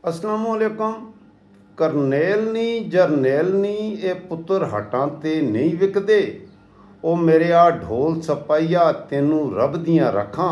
ਅਸਲਾਮੁ ਅਲੈਕਮ। ਕਰਨੈਲ ਨੀ ਜਰਨੈਲ ਨੀ ਇਹ ਪੁੱਤਰ ਹੱਟਾਂ ਤੇ ਨਹੀਂ ਵਿਕਦੇ। ਉਹ ਮੇਰਿਆ ਢੋਲ ਸਪਾਈਆ ਤੈਨੂੰ ਰੱਬ ਦੀਆਂ ਰੱਖਾਂ।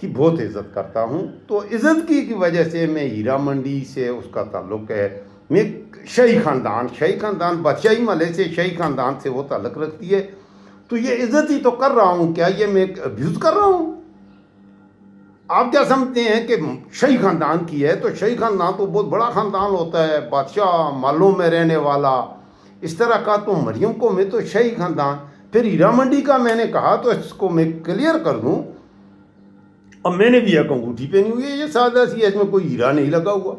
کی بہت عزت کرتا ہوں. تو عزت کی وجہ سے میں ہیرا منڈی سے اس کا تعلق ہے. میں شاہی خاندان بادشاہی محلے سے شاہی خاندان سے وہ تعلق رکھتی ہے. تو یہ عزت ہی تو کر رہا ہوں. کیا یہ میں ابیوز کر رہا ہوں؟ آپ کیا سمجھتے ہیں کہ شاہی خاندان کی ہے؟ تو شاہی خاندان تو بہت بڑا خاندان ہوتا ہے، بادشاہ محلوں میں رہنے والا اس طرح کا. تو مریم کو میں تو شاہی خاندان. پھر ہیرا منڈی کا میں نے کہا تو اس کو میں کلیئر کر دوں. اب میں نے بھی ایک انگوٹھی پہنی ہوئی ہے، یہ سادہ سی ہے، اس میں کوئی ہیرا نہیں لگا ہوا.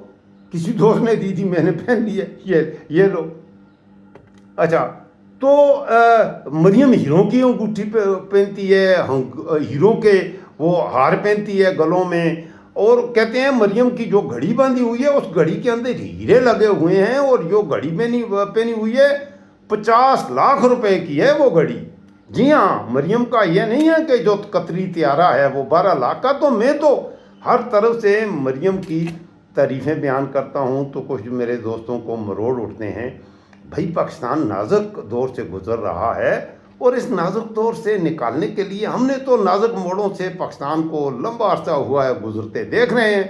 کسی دوست نے دی تھی، میں نے پہن لی ہے. یہ لو. اچھا، تو مریم ہیروں کی انگوٹھی پہنتی ہے، ہیروں کے وہ ہار پہنتی ہے گلوں میں، اور کہتے ہیں مریم کی جو گھڑی باندھی ہوئی ہے اس گھڑی کے اندر ہیرے لگے ہوئے ہیں. اور جو گھڑی پہنی ہوئی ہے 50 لاکھ روپے کی ہے وہ گھڑی. جی ہاں، مریم کا یہ نہیں ہے کہ جو قطری طیارہ ہے وہ 12 لاکھ کا. تو میں تو ہر طرف سے مریم کی تعریفیں بیان کرتا ہوں تو کچھ میرے دوستوں کو مروڑ اٹھتے ہیں. بھائی پاکستان نازک دور سے گزر رہا ہے، اور اس نازک دور سے نکالنے کے لیے ہم نے تو نازک موڑوں سے پاکستان کو لمبا عرصہ ہوا ہے گزرتے دیکھ رہے ہیں.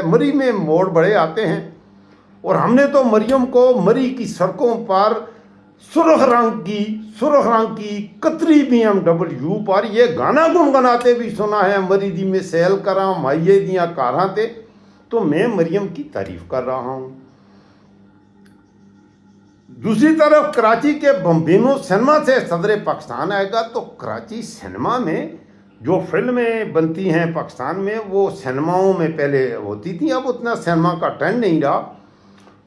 مری میں موڑ بڑے آتے ہیں، اور ہم نے تو مریم کو مری کی سڑکوں پر سرخ رنگ کی قطری BMW پر یہ گانا گنگناتے بھی سنا ہے، مری دی میں سیل کراں مائیے دیاں کاراں تے. تو میں مریم کی تعریف کر رہا ہوں. دوسری طرف کراچی کے بمبینو سنیما سے صدر پاکستان آئے گا. تو کراچی سنیما میں جو فلمیں بنتی ہیں پاکستان میں، وہ سنیماؤں میں پہلے ہوتی تھیں، اب اتنا سنیما کا ٹرینڈ نہیں رہا.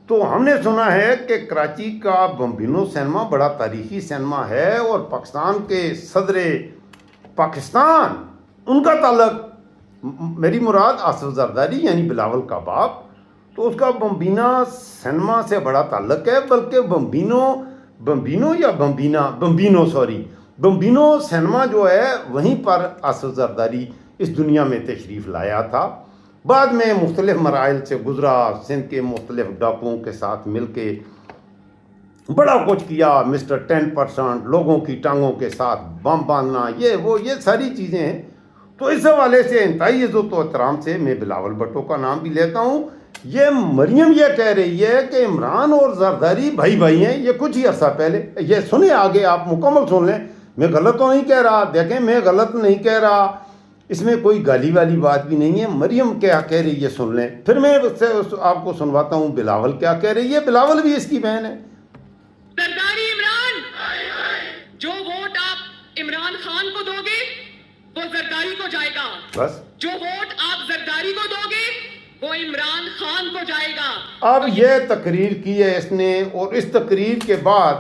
تو ہم نے سنا ہے کہ کراچی کا بمبینو سنیما بڑا تاریخی سنیما ہے، اور پاکستان کے صدر پاکستان ان کا تعلق، میری مراد آصف زرداری یعنی بلاول کا باپ، تو اس کا بمبینا سنیما سے بڑا تعلق ہے. بلکہ بمبینو سنیما جو ہے وہیں پر آصف زرداری اس دنیا میں تشریف لایا تھا. بعد میں مختلف مراحل سے گزرا، سندھ کے مختلف ڈاکوؤں کے ساتھ مل کے بڑا کچھ کیا. مسٹر 10% لوگوں کی ٹانگوں کے ساتھ بم باندھنا، یہ ساری چیزیں ہیں. تو اس حوالے سے انتہائی عزت و احترام سے میں بلاول بھٹو کا نام بھی لیتا ہوں. یہ مریم یہ کہہ رہی ہے کہ عمران اور زرداری بھائی ہیں. یہ کچھ ہی عرصہ پہلے، یہ سنیں آگے، آپ مکمل سن لیں. میں غلط تو نہیں کہہ رہا، دیکھیں میں غلط نہیں کہہ رہا، اس میں کوئی گالی والی بات بھی نہیں ہے. مریم کیا کہہ رہی ہے سن لیں، پھر میں آپ کو سنواتا ہوں بلاول کیا کہہ رہی ہے. بلاول بھی اس کی بہن ہے. زرداری عمران، جو ووٹ آپ عمران خان کو دو گے وہ زرداری کو جائے گا. بس جو ووٹ آپ زرداری کو دو گے وہ عمران خان کو جائے گا. اب یہ تقریر کی ہے اس نے، اور اس تقریر کے بعد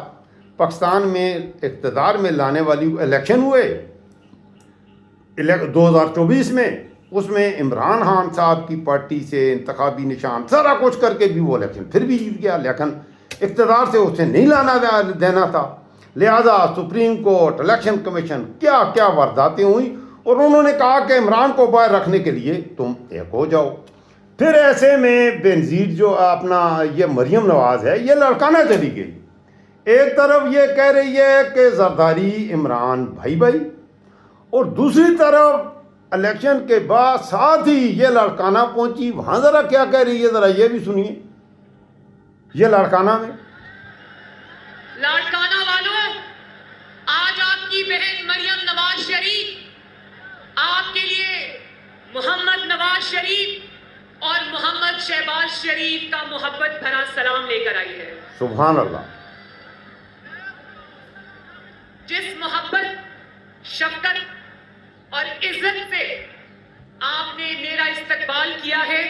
پاکستان میں اقتدار میں لانے والی الیکشن ہوئے 2024 میں. اس میں عمران خان صاحب کی پارٹی سے انتخابی نشان سارا کچھ کر کے بھی وہ الیکشن پھر بھی جیت گیا، لیکن اقتدار سے اسے نہیں لانا دینا تھا. لہذا سپریم کورٹ، الیکشن کمیشن، کیا کیا وارداتیں ہوئیں، اور انہوں نے کہا کہ عمران کو باہر رکھنے کے لیے تم ایک ہو جاؤ. پھر ایسے میں بینظیر جو اپنا یہ مریم نواز ہے یہ لڑکانا چلی گئی. ایک طرف یہ کہہ رہی ہے کہ زرداری عمران بھائی، اور دوسری طرف الیکشن کے بعد ساتھ ہی یہ لڑکانا پہنچی. وہاں ذرا کیا کہہ رہی ہے، ذرا یہ بھی سنیے. یہ لڑکانا میں لاڑکانہ والوں، آج آپ کی بہن مریم نواز شریف آپ کے لیے محمد نواز شریف اور محمد شہباز شریف کا محبت بھرا سلام لے کر آئی ہے. سبحان اللہ. جس محبت، شفقت اور عزت سے آپ نے میرا استقبال کیا ہے،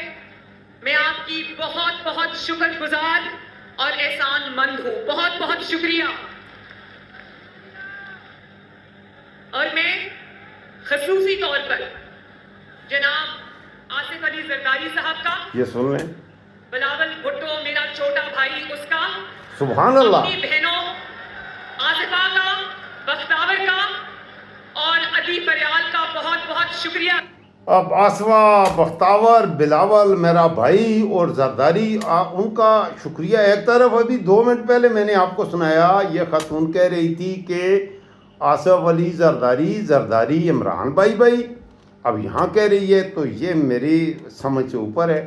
میں آپ کی بہت بہت شکر گزار اور احسان مند ہوں. بہت بہت شکریہ. اور میں خصوصی طور پر جناب آصف علی زرداری صاحب کا، یہ سن لیں، بلاول بھٹو میرا چھوٹا بھائی اس کا، سبحان اللہ، اپنی بہنوں آصفہ کا، بختاور کا اور علی فریال کا بہت بہت شکریہ. اب آصفہ، بختاور، بلاول میرا بھائی اور زرداری ان کا شکریہ ایک طرف. ابھی 2 منٹ پہلے میں نے آپ کو سنایا، یہ خاتون کہہ رہی تھی کہ آصف علی زرداری عمران بھائی. اب یہاں کہہ رہی ہے تو یہ میری سمجھ سے اوپر ہے.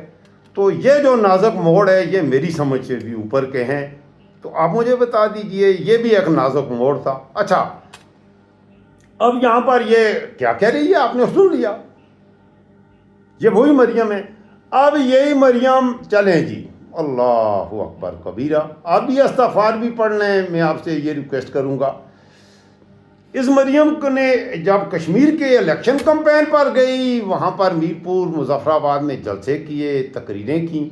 تو یہ جو نازک موڑ ہے یہ میری سمجھ سے بھی اوپر کے ہیں. تو آپ مجھے بتا دیجئے یہ بھی ایک نازک موڑ تھا. اچھا اب یہاں پر یہ کیا کہہ رہی ہے آپ نے سن لیا, یہ وہی مریم ہے. اب یہی مریم چلیں جی اللہ اکبر کبیرہ, آپ بھی استغفار بھی پڑھ لیں, میں آپ سے یہ ریکویسٹ کروں گا. اس مریم نے جب کشمیر کے الیکشن کمپین پر گئی, وہاں پر میرپور مظفر آباد میں جلسے کیے, تقریریں کیں.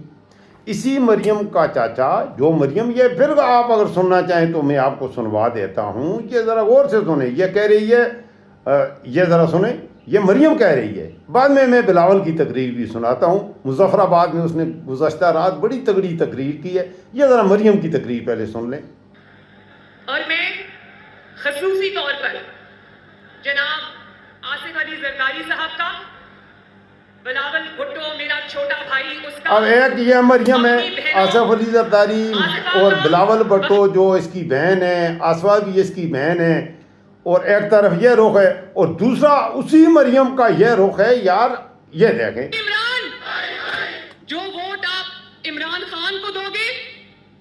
اسی مریم کا چاچا جو مریم, یہ پھر آپ اگر سننا چاہیں تو میں آپ کو سنوا دیتا ہوں, یہ ذرا غور سے سنیں. یہ کہہ رہی ہے, یہ ذرا سنیں, یہ مریم کہہ رہی ہے. بعد میں بلاول کی تقریر بھی سناتا ہوں. مظفر آباد میں اس نے گزشتہ رات بڑی تگڑی تقریر کی ہے. یہ ذرا مریم کی تقریر پہلے سن لیں. اور میں خصوصی طور پر جناب آصف علی زرداری صاحب کا, بلاول بھٹو میرا چھوٹا بھائی, اس کا اب ایک یہ مریم ہے, آصف علی زرداری اور بلاول بھٹو جو اس کی بہن ہے, آصفہ بھی اس کی بہن ہے, اور ایک طرف یہ رخ ہے, اور دوسرا اسی مریم کا یہ رخ ہے. یار یہ دیکھیں, عمران, جو ووٹ آپ عمران خان کو دو گے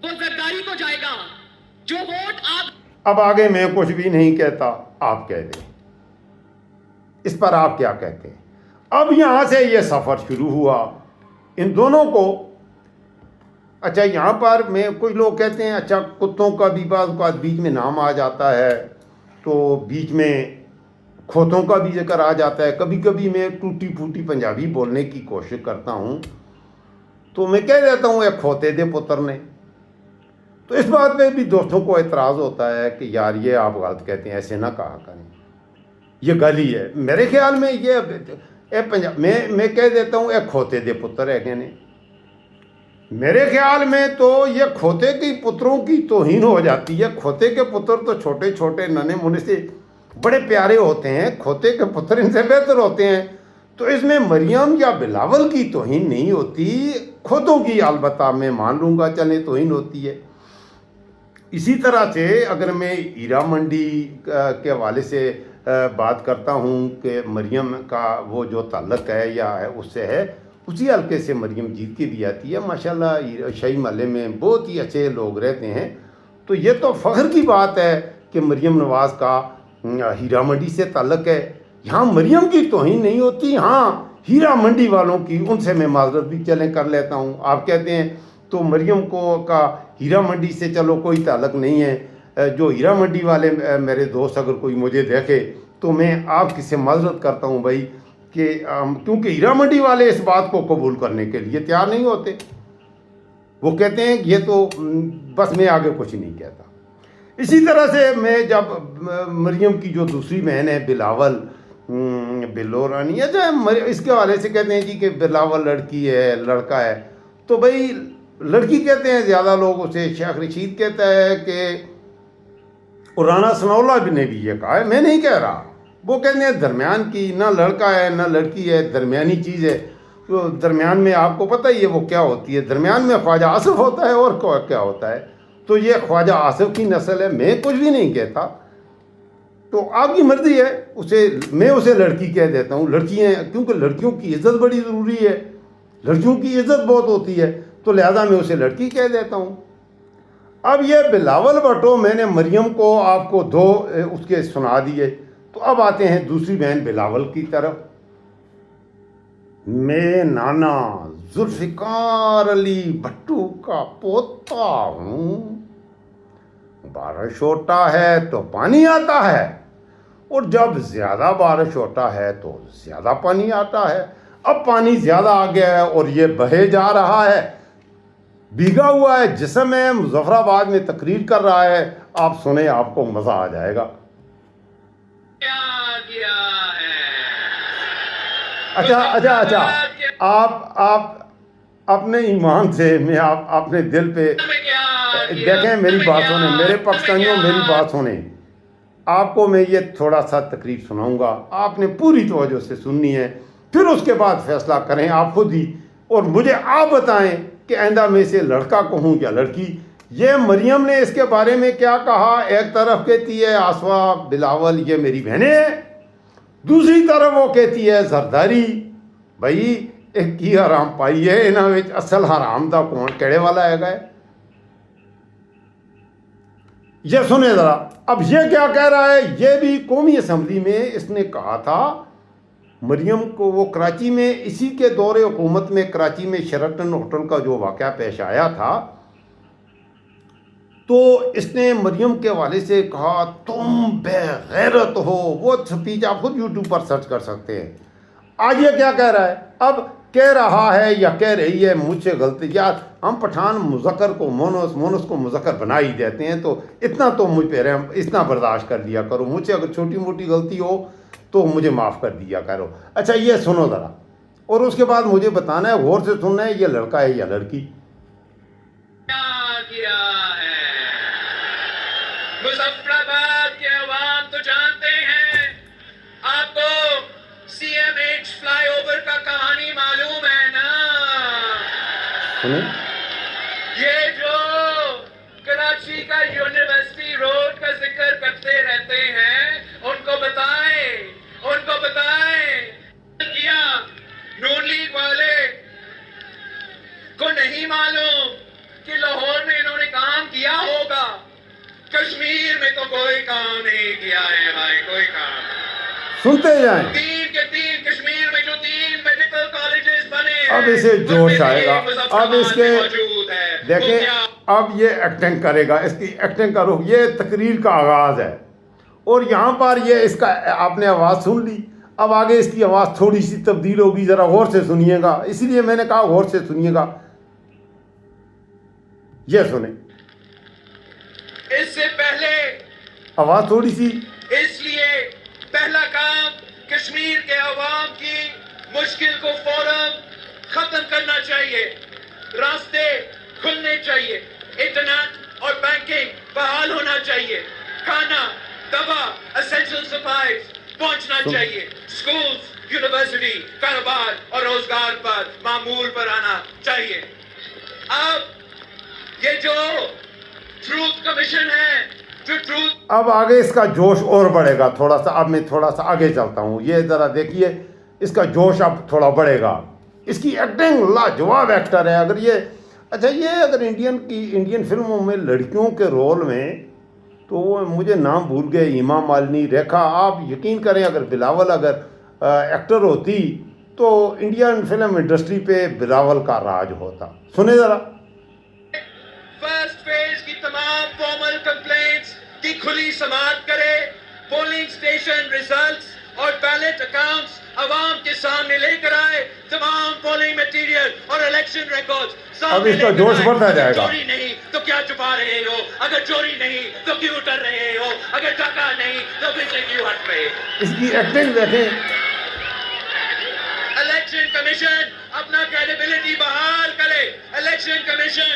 وہ زرداری کو جائے گا. جو ووٹ آپ, اب آگے میں کچھ بھی نہیں کہتا, آپ کہہ دیں اس پر آپ کیا کہتے ہیں. اب یہاں سے یہ سفر شروع ہوا ان دونوں کو. اچھا یہاں پر میں کچھ لوگ کہتے ہیں اچھا کتوں کا بھی بعض اوقات بیچ میں نام آ جاتا ہے, تو بیچ میں کھوتوں کا بھی ذکر آ جاتا ہے. کبھی کبھی میں ٹوٹی پھوٹی پنجابی بولنے کی کوشش کرتا ہوں, تو میں کہہ دیتا ہوں ایک کھوتے دے پتر نے. تو اس بات پہ بھی دوستوں کو اعتراض ہوتا ہے کہ یار یہ آپ غلط کہتے ہیں, ایسے نہ کہا کریں, یہ گالی ہے. میرے خیال میں یہ میں کہہ دیتا ہوں ایک کھوتے دے پتر ہے کہ نہیں. میرے خیال میں تو یہ کھوتے کی پتروں کی توہین ہو جاتی ہے. کھوتے کے پتر تو چھوٹے چھوٹے ننے منے سے بڑے پیارے ہوتے ہیں, کھوتے کے پتر ان سے بہتر ہوتے ہیں. تو اس میں مریم یا بلاول کی توہین نہیں ہوتی, کھوتوں کی البتہ میں مان لوں گا چلیں توہین ہوتی ہے. اسی طرح سے اگر میں ہیرا منڈی کے حوالے سے بات کرتا ہوں کہ مریم کا وہ جو تعلق ہے یا اس سے ہے, اسی حلقے سے مریم جیت کے بھی آتی ہے. ماشاءاللہ شاہی محلے میں بہت ہی اچھے لوگ رہتے ہیں. تو یہ تو فخر کی بات ہے کہ مریم نواز کا ہیرا منڈی سے تعلق ہے. یہاں مریم کی توہین نہیں ہوتی, ہاں ہیرا منڈی والوں کی, ان سے میں معذرت بھی چلیں کر لیتا ہوں. آپ کہتے ہیں تو مریم کا ہیرا منڈی سے چلو کوئی تعلق نہیں ہے. جو ہیرا منڈی والے میرے دوست اگر کوئی مجھے دیکھے تو میں آپ کی سے معذرت کرتا ہوں بھائی, کہ کیونکہ ہیرا منڈی والے اس بات کو قبول کرنے کے لیے تیار نہیں ہوتے. وہ کہتے ہیں کہ یہ تو بس میں آگے کچھ نہیں کہتا. اسی طرح سے میں جب مریم کی جو دوسری بہن ہے بلاول بلورانی ہے, اس کے حوالے سے کہتے ہیں جی کہ بلاول لڑکی ہے لڑکا ہے, تو بھائی لڑکی کہتے ہیں زیادہ لوگ اسے. شیخ رشید کہتا ہے کہ, اور رانا ثناءاللہ بھی نے بھی یہ کہا ہے, میں نہیں کہہ رہا. وہ کہتے ہیں درمیان کی, نہ لڑکا ہے نہ لڑکی ہے, درمیانی چیز ہے. تو درمیان میں آپ کو پتہ ہی ہے وہ کیا ہوتی ہے, درمیان میں خواجہ آصف ہوتا ہے اور کیا ہوتا ہے. تو یہ خواجہ آصف کی نسل ہے, میں کچھ بھی نہیں کہتا. تو آپ کی مرضی ہے, میں اسے لڑکی کہہ دیتا ہوں. لڑکیاں کیونکہ لڑکیوں کی عزت بڑی ضروری ہے, لڑکیوں کی عزت بہت ہوتی ہے, تو لہذا میں اسے لڑکی کہہ دیتا ہوں. اب یہ بلاول بھٹو میں نے مریم کو آپ کو دو اس کے سنا دیے. تو اب آتے ہیں دوسری بہن بلاول کی طرف. میں نانا ذوالفقار علی بھٹو کا پوتا ہوں. بارش ہوتا ہے تو پانی آتا ہے, اور جب زیادہ بارش ہوتا ہے تو زیادہ پانی آتا ہے. اب پانی زیادہ آ گیا ہے اور یہ بہے جا رہا ہے, بھیگا ہوا ہے جسم ہے, مظفر آباد میں تقریر کر رہا ہے. آپ سنیں, آپ کو مزہ آ جائے گا. اچھا آپ اپنے ایمان سے, میں آپ اپنے دل پہ دیکھیں, میری بات سنیں, میرے پاکستانیوں میری بات سنیں. آپ کو میں یہ تھوڑا سا تقریر سناؤں گا, آپ نے پوری توجہ سے سننی ہے, پھر اس کے بعد فیصلہ کریں آپ خود ہی, اور مجھے آپ بتائیں کہ آئندہ میں اسے لڑکا کہوں یا لڑکی. یہ مریم نے اس کے بارے میں کیا کہا, ایک طرف کہتی ہے آصفہ بلاول یہ میری بہنیں ہیں, دوسری طرف وہ کہتی ہے زرداری بھائی ایک کی حرام پائی ہے انہاں وچ اصل حرام دا کون کہڑے والا ہے گئے. یہ سنیں ذرا اب یہ کیا کہہ رہا ہے. یہ بھی قومی اسمبلی میں اس نے کہا تھا مریم کو, وہ کراچی میں اسی کے دور حکومت میں کراچی میں شیرٹن ہوٹل کا جو واقعہ پیش آیا تھا تو اس نے مریم کے والے سے کہا تم بے غیرت ہو. وہ سپیچ آپ خود یوٹیوب پر سرچ کر سکتے ہیں. آج یہ کیا کہہ رہا ہے, اب کہہ رہا ہے یا کہہ رہی ہے مجھ سے غلطی. یار ہم پٹھان مذکر کو مونس, مونس کو مذکر بنا ہی دیتے ہیں, تو اتنا تو مجھ پہ رحم, اتنا برداشت کر لیا کرو. مجھ سے اگر چھوٹی موٹی غلطی ہو تو مجھے معاف کر دیا کرو. اچھا یہ سنو ذرا, اور اس کے بعد مجھے بتانا ہے, غور سے سننا ہے, یہ لڑکا ہے یا لڑکی. کیا ہے مظفر آباد کے عوام تو جانتے ہیں, آپ کو C M H flyover کا کہانی معلوم ہے نا. سنیں یہ جو کراچی کا یونیورسٹی روڈ کا ذکر کرتے رہتے ہیں, ان کو بتائیں کیا نون لیگ والے کو نہیں معلوم کہ لاہور میں انہوں نے کام کیا ہوگا, کشمیر میں تو کوئی کام نہیں کیا ہے بھائی, کوئی کام. سنتے جائیں. 3 کے 3 کشمیر میں جو 3 میڈیکل کالجز بنے ہیں, اب اسے جوش آئے گا. اب اس کے موجود ہے. دیکھیں اب یہ ایکٹنگ کرے گا, اس کی ایکٹنگ کا رخ. یہ تقریر کا آغاز ہے اور یہاں پر یہ اس کا آپ نے آواز سن لی. اب آگے اس کی آواز تھوڑی سی تبدیل ہوگی, ذرا غور سے سنیے گا. اسی لیے میں نے کہا غور سے سنیے گا. یہ سنیں, اس سے پہلے آواز تھوڑی سی. اس لیے پہلا کام کشمیر کے عوام کی مشکل کو فوراً ختم کرنا چاہیے, راستے کھلنے چاہیے, انٹرنیٹ اور بینکنگ بحال ہونا چاہیے, کھانا دوا اسینشل سپلائز پہنچنا چاہیے, اسکولز یونیورسٹی کاروبار اور روزگار پر معمول پر آنا چاہیے. اب یہ جو ٹروتھ کمیشن ہے, جو ٹروتھ, اب آگے اس کا جوش اور بڑھے گا تھوڑا سا. اب میں تھوڑا سا آگے چلتا ہوں, یہ ذرا دیکھیے اس کا جوش اب تھوڑا بڑھے گا. اس کی ایکٹنگ لاجواب ایکٹر ہے. اگر یہ اچھا یہ اگر انڈین فلموں میں لڑکیوں کے رول میں تو مجھے نام بھول گئے, ایما مالنی, ریکھا. آپ یقین کریں اگر بلاول اگر ایکٹر ہوتی تو انڈین فلم انڈسٹری پہ بلاول کا راج ہوتا. سنیں ذرا. فرسٹ فیز کی تمام فارمل کمپلینٹس کی کھلی سماعت کرے, پولنگ اسٹیشن ریزلٹس اور بیلٹ اکاؤنٹس عوام کے سامنے لے کر آئے, تمام پولنگ میٹیریل اور الیکشن ریکارڈز اب اس کا جوش بڑھتا جائے گا. چوری نہیں تو کیا چھپا رہے ہو, اگر چوری نہیں تو کیوں ڈر رہے ہو, اگر ڈاکہ نہیں تو پیچھے کیوں ہٹ رہے. اس کی ایکٹنگ دیکھیں. الیکشن کمیشن اپنا کریڈیبلٹی بحال کرے. الیکشن کمیشن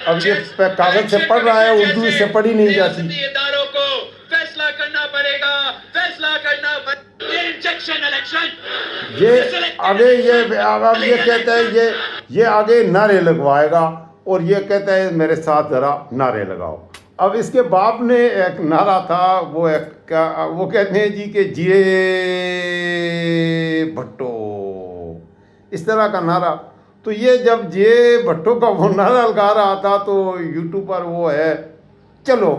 اب یہ کاغذ سے پڑھ رہا ہے, اردو سے پڑھی نہیں جاتی. اداروں کو فیصلہ کرنا پڑے گا, فیصلہ کرنا پڑے گا. انجیکشن الیکشن, یہ آگے اب یہ کہتا ہے یہ آگے نعرے لگوائے گا اور یہ کہتا ہے میرے ساتھ ذرا نعرے لگاؤ. اب اس کے باپ نے ایک نعرہ تھا, وہ کہتے ہیں جی کہ جیے بھٹو, اس طرح کا نعرہ. تو یہ جب جے بھٹو کا وہ نعرہ لگا رہا تھا تو یوٹیوب پر وہ ہے چلو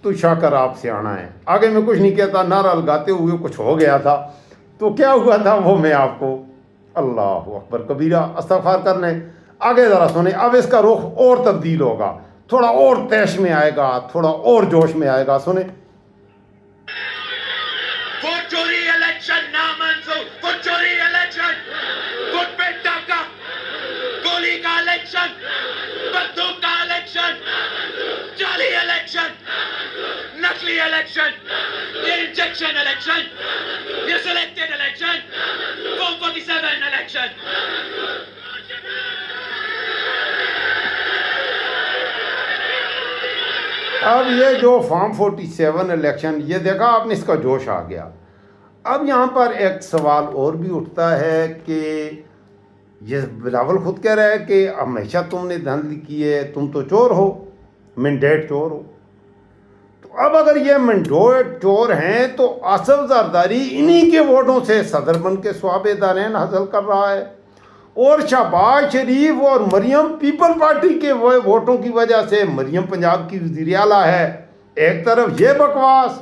تو شاکر آپ سے آنا ہے. آگے میں کچھ نہیں کہتا, نعرہ لگاتے ہوئے کچھ ہو گیا تھا. تو کیا ہوا تھا وہ میں آپ کو, اللہ اکبر کبیرہ, استغفار کر لیں. آگے ذرا سنیں. اب اس کا رخ اور تبدیل ہوگا, تھوڑا اور تیش میں آئے گا, تھوڑا اور جوش میں آئے گا. سنیں. ووٹ چوری الیکشن نامنظور, ووٹ چوری الیکشن, ووٹ پہ ڈاکہ, گولی کا الیکشن, بندوق کا الیکشن, جعلی الیکشن, نقلی الیکشن, یہ انجیکشن الیکشن, یہ سلیکٹڈ الیکشن, 447 الیکشن. اب یہ جو فارم 47 الیکشن, یہ دیکھا آپ نے, اس کا جوش آ گیا. اب یہاں پر ایک سوال اور بھی اٹھتا ہے کہ یہ بلاول خود کہہ رہا ہے کہ ہمیشہ تم نے دھاندلی کی ہے, تم تو چور ہو, مینڈیٹ چور ہو. تو اب اگر یہ منڈوئے چور ہیں تو آصف زرداری انہی کے ووٹوں سے صدر بن کے ثواب دارین حاصل کر رہا ہے، اور شہباز شریف اور مریم پیپل پارٹی کے ووٹوں کی وجہ سے مریم پنجاب کی وزیر اعلیٰ ہے۔ ایک طرف یہ بکواس،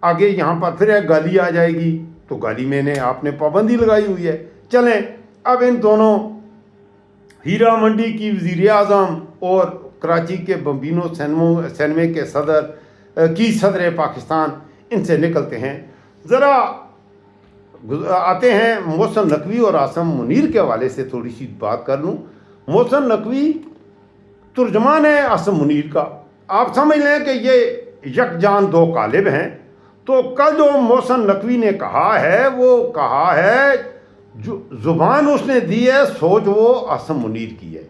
آگے یہاں پر پھر ایک گالی آ جائے گی، تو گالی میں نے آپ نے پابندی لگائی ہوئی ہے۔ چلیں اب ان دونوں ہیرا منڈی کی وزیر اعظم اور کراچی کے بمبینو سینمے کے صدر پاکستان، ان سے نکلتے ہیں۔ ذرا آتے ہیں محسن نقوی اور عاصم منیر کے حوالے سے تھوڑی سی بات کر لوں۔ محسن نقوی ترجمان ہے عاصم منیر کا، آپ سمجھ لیں کہ یہ یکجان دو قالب ہیں۔ تو کل جو محسن نقوی نے کہا ہے، وہ کہا ہے جو زبان اس نے دی ہے، سوچ وہ عاصم منیر کی ہے۔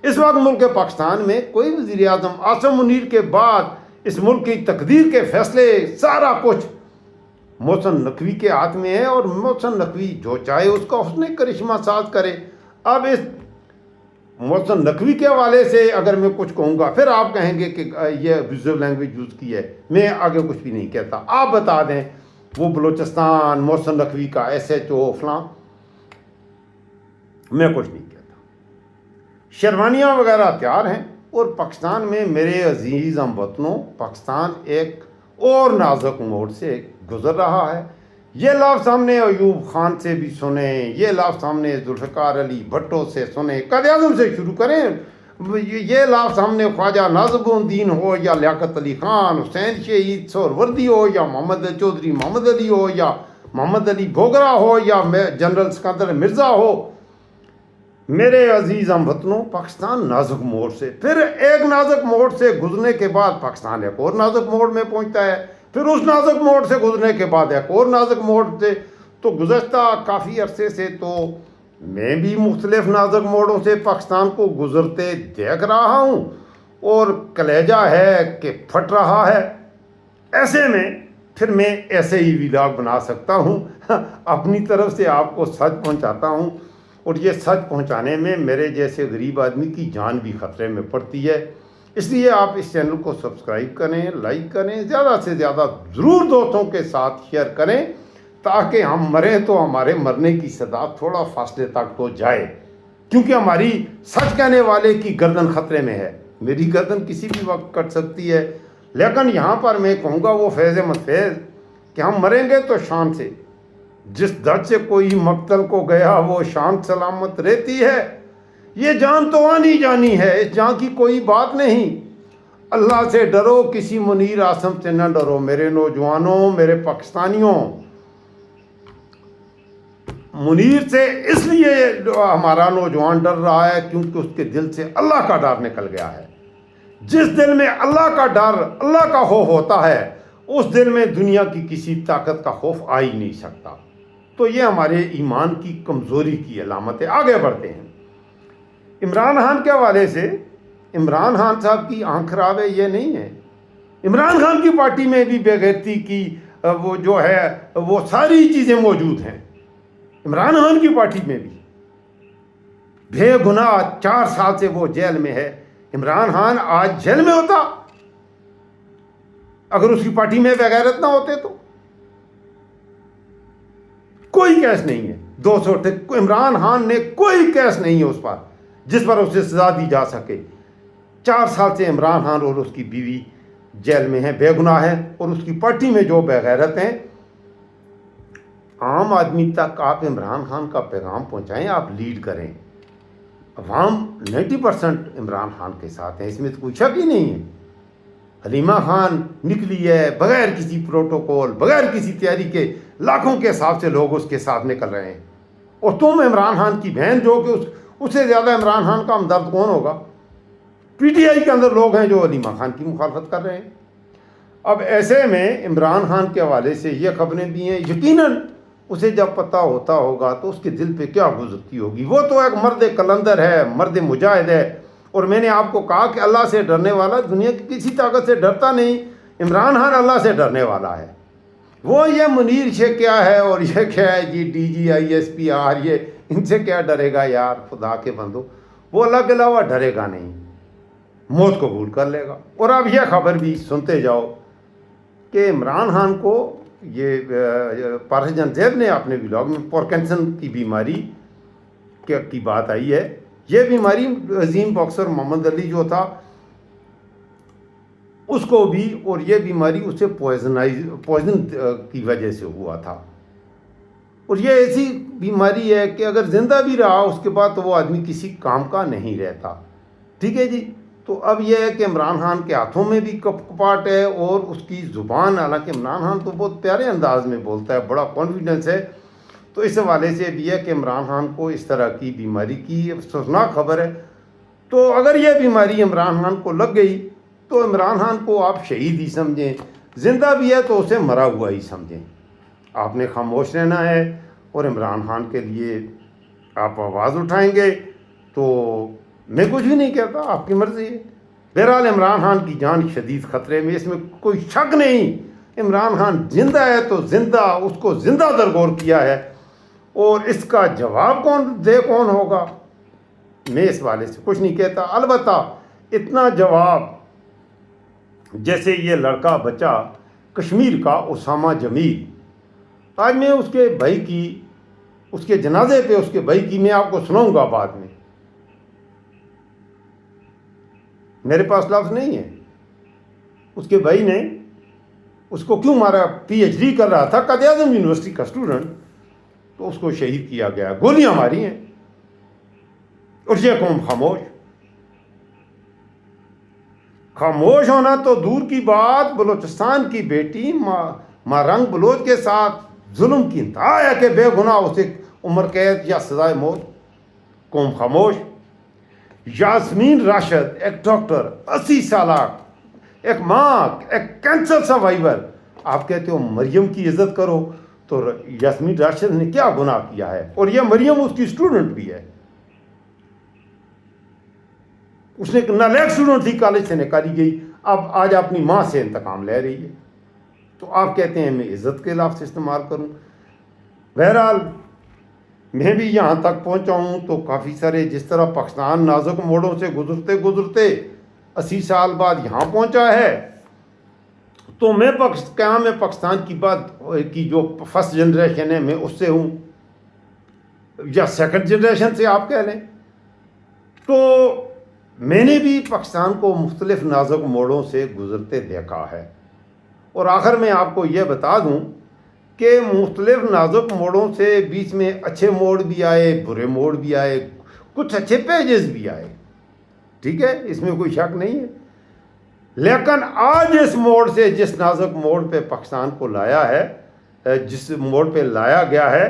اس وقت ملک پاکستان میں کوئی وزیر اعظم عاصم منیر کے بعد اس ملک کی تقدیر کے فیصلے سارا کچھ محسن نقوی کے ہاتھ میں ہے، اور محسن نقوی جو چاہے اس کا حسن کرشمہ ساز کرے۔ اب اس محسن نقوی کے حوالے سے اگر میں کچھ کہوں گا، پھر آپ کہیں گے کہ یہ ابیوزو لینگویج یوز کی ہے، میں آگے کچھ بھی نہیں کہتا۔ آپ بتا دیں وہ بلوچستان محسن نقوی کا SHO فلاں، میں کچھ نہیں کہتا۔ شیروانیاں وغیرہ تیار ہیں، اور پاکستان میں میرے عزیز ہم وطنوں، پاکستان ایک اور نازک موڑ سے گزر رہا ہے۔ یہ لفظ ہم نے ایوب خان سے بھی سنے، یہ لفظ ہم نے ذوالفقار علی بھٹو سے سنے، قائد اعظم سے شروع کریں، یہ لفظ ہم نے خواجہ نازک الدین ہو یا لیاقت علی خان، حسین شہید سہروردی ہو یا محمد چودھری محمد علی ہو یا محمد علی بھوگرا ہو یا جنرل سکندر مرزا ہو۔ میرے عزیز ہم وطنوں، پاکستان نازک موڑ سے، پھر ایک نازک موڑ سے گزرنے کے بعد پاکستان ایک اور نازک موڑ میں پہنچتا ہے، پھر اس نازک موڑ سے گزرنے کے بعد ایک اور نازک موڑ سے۔ تو گزشتہ کافی عرصے سے تو میں بھی مختلف نازک موڑوں سے پاکستان کو گزرتے دیکھ رہا ہوں، اور کلیجہ ہے کہ پھٹ رہا ہے۔ ایسے میں پھر میں ایسے ہی ویلاگ بنا سکتا ہوں، اپنی طرف سے آپ کو سچ پہنچاتا ہوں، اور یہ سچ پہنچانے میں میرے جیسے غریب آدمی کی جان بھی خطرے میں پڑتی ہے۔ اس لیے آپ اس چینل کو سبسکرائب کریں، لائک کریں، زیادہ سے زیادہ ضرور دوستوں کے ساتھ شیئر کریں، تاکہ ہم مریں تو ہمارے مرنے کی صدا تھوڑا فاصلے تک تو جائے، کیونکہ ہماری سچ کہنے والے کی گردن خطرے میں ہے۔ میری گردن کسی بھی وقت کٹ سکتی ہے، لیکن یہاں پر میں کہوں گا وہ فیض متفیض کہ ہم مریں گے تو شان سے، جس درد سے کوئی مقتل کو گیا وہ شان سلامت رہتی ہے۔ یہ جان تو آنی جانی ہے، اس جان کی کوئی بات نہیں۔ اللہ سے ڈرو، کسی منیر عاصم سے نہ ڈرو۔ میرے نوجوانوں، میرے پاکستانیوں، منیر سے اس لیے ہمارا نوجوان ڈر رہا ہے کیونکہ اس کے دل سے اللہ کا ڈر نکل گیا ہے۔ جس دل میں اللہ کا ڈر، اللہ کا خوف ہوتا ہے، اس دل میں دنیا کی کسی طاقت کا خوف آ ہی نہیں سکتا۔ تو یہ ہمارے ایمان کی کمزوری کی علامت ہے۔ آگے بڑھتے ہیں۔ عمران خان کے حوالے سے، عمران خان صاحب کی آنکھ خراب ہے یہ نہیں ہے، عمران خان کی پارٹی میں بھی بے غیرتی کی وہ جو ہے وہ ساری چیزیں موجود ہیں۔ عمران خان کی پارٹی میں بھی بے گناہ 4 سال سے وہ جیل میں ہے۔ عمران خان آج جیل میں ہوتا اگر اس کی پارٹی میں بے غیرت نہ ہوتے تو؟ کوئی کیس نہیں ہے 200، عمران خان نے کوئی کیس نہیں ہے اس پر جس پر اسے سزا دی جا سکے۔ 4 سال سے عمران خان اور اس کی بیوی جیل میں ہیں، بے گناہ ہیں، اور اس کی پارٹی میں جو بے غیرت ہیں۔ عام آدمی تک آپ عمران خان کا پیغام پہنچائیں، آپ لیڈ کریں۔ عوام 90% عمران خان کے ساتھ ہیں، اس میں تو کوئی شک ہی نہیں ہے۔ حلیمہ خان نکلی ہے بغیر کسی پروٹوکول، بغیر کسی تیاری کے، لاکھوں کے حساب سے لوگ اس کے ساتھ نکل رہے ہیں، اور تم عمران خان کی بہن جو کہ اس سے زیادہ عمران خان کا ہمدرد کون ہوگا؟ PTI کے اندر لوگ ہیں جو حلیمہ خان کی مخالفت کر رہے ہیں۔ اب ایسے میں عمران خان کے حوالے سے یہ خبریں بھی ہیں، یقیناً اسے جب پتہ ہوتا ہوگا تو اس کے دل پہ کیا گزرتی ہوگی۔ وہ تو ایک مرد کلندر ہے، مرد مجاہد ہے، اور میں نے آپ کو کہا کہ اللہ سے ڈرنے والا دنیا کی کسی طاقت سے ڈرتا نہیں۔ عمران خان اللہ سے ڈرنے والا ہے۔ وہ یہ منیر سے کیا ہے اور یہ کیا ہے جی DG ISPR، یہ ان سے کیا ڈرے گا یار، خدا کے بندو، وہ اللہ کے علاوہ ڈرے گا نہیں۔ موت قبول کر لے گا۔ اور اب یہ خبر بھی سنتے جاؤ کہ عمران خان کو یہ پارس جان زیب نے اپنے ولاگ میں پارکنسن کی بیماری کی بات آئی ہے۔ یہ بیماری عظیم باکسر محمد علی جو تھا اس کو بھی، اور یہ بیماری اسے پوائزن کی وجہ سے ہوا تھا، اور یہ ایسی بیماری ہے کہ اگر زندہ بھی رہا اس کے بعد تو وہ آدمی کسی کام کا نہیں رہتا، ٹھیک ہے جی۔ تو اب یہ ہے کہ عمران خان کے ہاتھوں میں بھی کپاٹ ہے، اور اس کی زبان، حالانکہ عمران خان تو بہت پیارے انداز میں بولتا ہے، بڑا کانفیڈنس ہے، تو اس حوالے سے بھی ہے کہ عمران خان کو اس طرح کی بیماری کی افسوسناک خبر ہے۔ تو اگر یہ بیماری عمران خان کو لگ گئی تو عمران خان کو آپ شہید ہی سمجھیں، زندہ بھی ہے تو اسے مرا ہوا ہی سمجھیں۔ آپ نے خاموش رہنا ہے، اور عمران خان کے لیے آپ آواز اٹھائیں گے تو میں کچھ بھی نہیں کہتا، آپ کی مرضی ہے۔ بہرحال عمران خان کی جان شدید خطرے میں، اس میں کوئی شک نہیں۔ عمران خان زندہ ہے تو زندہ، اس کو زندہ درگور کیا ہے، اور اس کا جواب کون ہوگا، میں اس والے سے کچھ نہیں کہتا۔ البتہ اتنا جواب، جیسے یہ لڑکا بچہ کشمیر کا اسامہ جمیل، آج میں اس کے بھائی کی، اس کے جنازے پہ اس کے بھائی کی میں آپ کو سناؤں گا بعد میں، میرے پاس لفظ نہیں ہے۔ اس کے بھائی نے اس کو کیوں مارا، پی ایچ ڈی کر رہا تھا، قائد اعظم یونیورسٹی کا اسٹوڈنٹ، تو اس کو شہید کیا گیا، گولیاں ماری ہیں، اور یہ قوم خاموش ہونا تو دور کی بات۔ بلوچستان کی بیٹی مارنگ بلوچ کے ساتھ ظلم کی انتہا ہے کہ بے گناہ اسے عمر قید یا سزائے موت، قوم خاموش۔ یاسمین راشد ایک ڈاکٹر، 80 سالہ، ایک ماں، ایک کینسر سروائیور، آپ کہتے ہو مریم کی عزت کرو، تو یاسمین راشد نے کیا گناہ کیا ہے؟ اور یہ مریم اس کی اسٹوڈنٹ بھی ہے، اس نے نالیک اسٹوڈنٹ تھی، کالج سے نکالی گئی، اب آج اپنی ماں سے انتقام لے رہی ہے، تو آپ کہتے ہیں میں عزت کے لفظ استعمال کروں۔ بہرحال میں بھی یہاں تک پہنچا ہوں تو کافی سارے، جس طرح پاکستان نازک موڑوں سے گزرتے 80 سال بعد یہاں پہنچا ہے، تو میں پاکستان کی بات کی جو فرسٹ جنریشن ہے میں اس سے ہوں، یا سیکنڈ جنریشن سے آپ کہہ لیں، تو میں نے بھی پاکستان کو مختلف نازک موڑوں سے گزرتے دیکھا ہے۔ اور آخر میں آپ کو یہ بتا دوں کہ مختلف نازک موڑوں سے بیچ میں اچھے موڑ بھی آئے، برے موڑ بھی آئے، کچھ اچھے پیجز بھی آئے، ٹھیک ہے، اس میں کوئی شک نہیں ہے۔ لیکن آج اس موڑ سے، جس نازک موڑ پہ پاکستان کو لایا ہے، جس موڑ پہ لایا گیا ہے،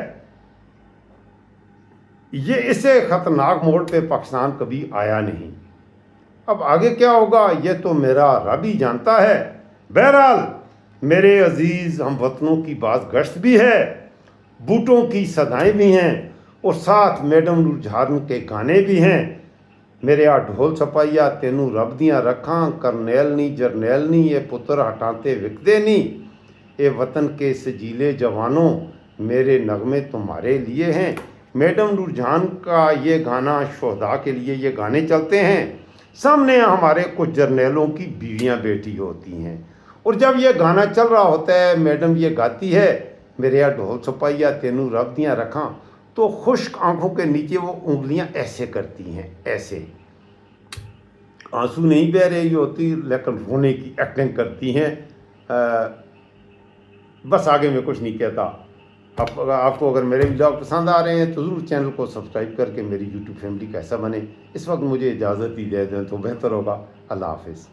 یہ اس سے خطرناک موڑ پہ پاکستان کبھی آیا نہیں۔ اب آگے کیا ہوگا یہ تو میرا رب ہی جانتا ہے۔ بہرحال میرے عزیز ہم وطنوں کی بعض گشت بھی ہے، بوٹوں کی صدائیں بھی ہیں، اور ساتھ میڈم نور جہان کے گانے بھی ہیں۔ میرے آ ڈھول چھپائیا تینوں رب دیاں رکھاں، کرنیل نہیں جرنیل نہیں، یہ پتر ہٹاتے وکدے نہیں، اے وطن کے سجیلے جوانوں میرے نغمے تمہارے لیے ہیں۔ میڈم نور جہان کا یہ گانا شہداء کے لیے یہ گانے چلتے ہیں، سامنے ہمارے کچھ جرنیلوں کی بیویاں بیٹی ہوتی ہیں، اور جب یہ گانا چل رہا ہوتا ہے، میڈم یہ گاتی ہے میرے یہاں ڈھول چھپائیا تینوں رب دیاں رکھاں، تو خشک آنکھوں کے نیچے وہ انگلیاں ایسے کرتی ہیں، ایسے، آنسو نہیں بہہ رہی ہوتی لیکن رونے کی ایکٹنگ کرتی ہیں۔ بس آگے میں کچھ نہیں کہتا۔ آپ کو اگر میرے ویڈیو پسند آ رہے ہیں تو ضرور چینل کو سبسکرائب کر کے میری یوٹیوب فیملی کا حصہ بنیں۔ اس وقت مجھے اجازت ہی دے دیں تو بہتر ہوگا۔ اللہ حافظ۔